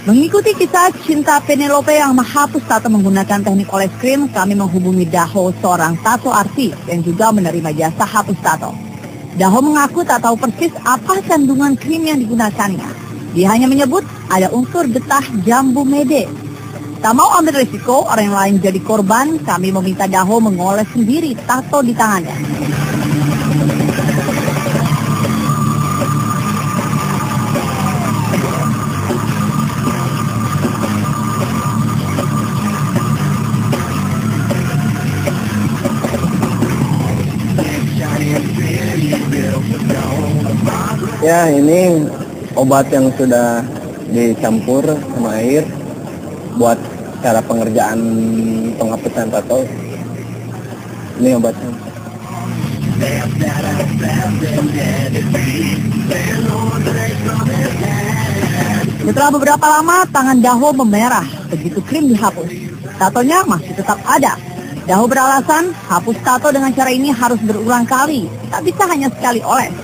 Mengikuti kisah cinta Penelope yang menghapus tato menggunakan teknik oles krim, kami menghubungi Daho, seorang tato artis yang juga menerima jasa hapus tato. Daho mengaku tak tahu persis apa kandungan krim yang digunakannya. Dia hanya menyebut ada unsur getah jambu mede. Tak mau ambil risiko orang lain jadi korban, kami meminta Daho mengoles sendiri tato di tangannya. Ya, ini obat yang sudah dicampur sama air buat cara pengerjaan penghapusan tato. Ini obatnya. Setelah beberapa lama, tangan Daho memerah begitu krim dihapus. Tatonya masih tetap ada. Daho beralasan hapus tato dengan cara ini harus berulang kali, tak bisa hanya sekali oles.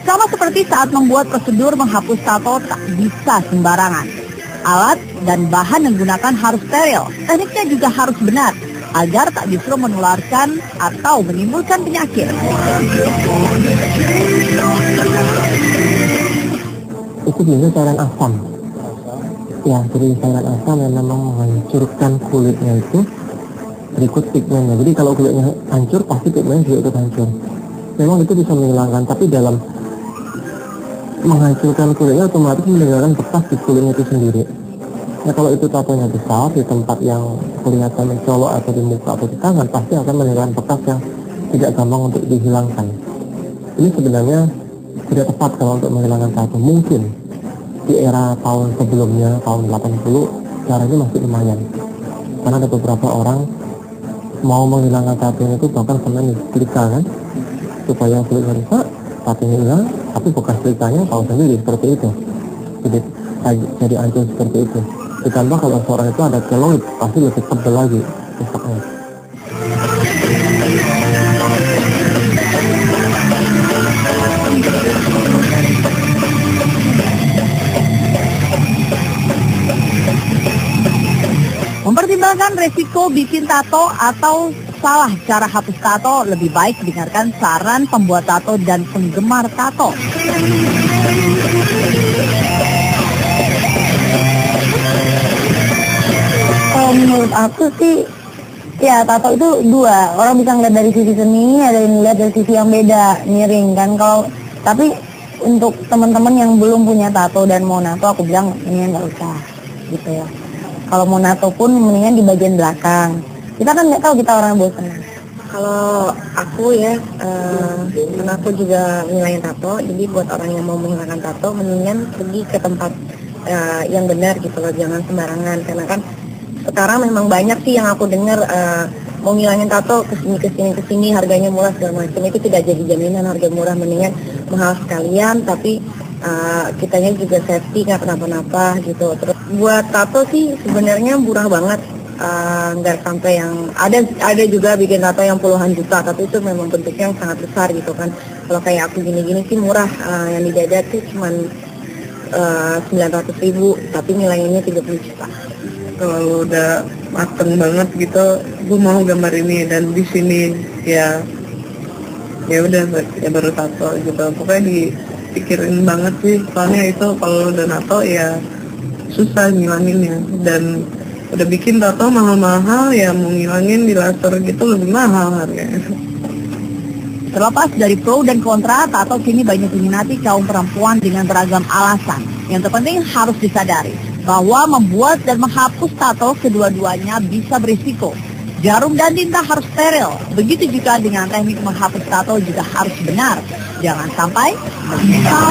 Sama seperti saat membuat prosedur menghapus tato tak bisa sembarangan. Alat dan bahan yang digunakan harus steril, tekniknya juga harus benar, agar tak justru menularkan atau menimbulkan penyakit. Itu biasanya cairan asam. Ya, jadi cairan asam yang memang menghancurkan kulitnya itu berikut pigmennya. Jadi kalau kulitnya hancur, pasti pigmennya juga ikut hancur. Memang itu bisa menghilangkan, tapi dalam menghancurkan kulitnya otomatis meninggalkan bekas di kulitnya itu sendiri. Nah, kalau itu tatonya besar di tempat yang kelihatan mencolok atau di muka atau di tangan, pasti akan meninggalkan bekas yang tidak gampang untuk dihilangkan. Ini sebenarnya tidak tepat kalau untuk menghilangkan tato. Mungkin di era tahun sebelumnya, tahun 80, cara ini masih lumayan. Karena ada beberapa orang mau menghilangkan tatonya itu bahkan sampai disetrika kan, supaya kulitnya rusak, tatonya hilang, tapi bekas setrikanya tahu sendiri seperti itu. Jadi hancur seperti itu. Ditambah kalau seorang itu ada keloid, pasti lebih tebal lagi rusaknya. Mempertimbangkan resiko bikin tato atau salah cara hapus tato, lebih baik dengarkan saran pembuat tato dan penggemar tato. Kalau menurut aku sih, ya tato itu dua. Orang bisa ngeliat dari sisi seni, ada yang ngeliat dari sisi yang beda, miring kan. Tapi untuk teman-teman yang belum punya tato dan mau nato, aku bilang mendingan nggak usah, gitu ya. Kalau mau nato pun mendingan di bagian belakang. Kita kan nggak tahu kita orang bosan. Kalau aku ya, karena aku juga ngilangin tato, jadi buat orang yang mau menghilangkan tato, mendingan pergi ke tempat yang benar gitu loh, jangan sembarangan. Karena kan sekarang memang banyak sih yang aku dengar mau ngilangin tato kesini harganya murah segala macam. Itu tidak jadi jaminan harga murah, mendingan mahal sekalian tapi kitanya juga safety, nggak kenapa-napa gitu. Terus buat tato sih sebenarnya murah banget, nggak sampai yang ada juga bikin tato yang puluhan juta, tapi itu memang bentuknya yang sangat besar gitu kan. Kalau kayak aku gini-gini sih murah, yang di dada tuh cuman 900.000 tapi nilainya 30 juta. Kalau udah mateng banget gitu, gue mau gambar ini dan di sini ya udah ya baru tato gitu. Pokoknya dipikirin banget sih, soalnya itu kalau udah nato ya susah ngilanginnya, dan udah bikin tato mahal-mahal ya mau ngilangin di laser gitu lebih mahal harganya. Terlepas dari pro dan kontra, tato kini banyak diminati kaum perempuan dengan beragam alasan. Yang terpenting harus disadari bahwa membuat dan menghapus tato kedua-duanya bisa berisiko. Jarum dan tinta harus steril. Begitu juga dengan teknik menghapus tato juga harus benar. Jangan sampai menyesal.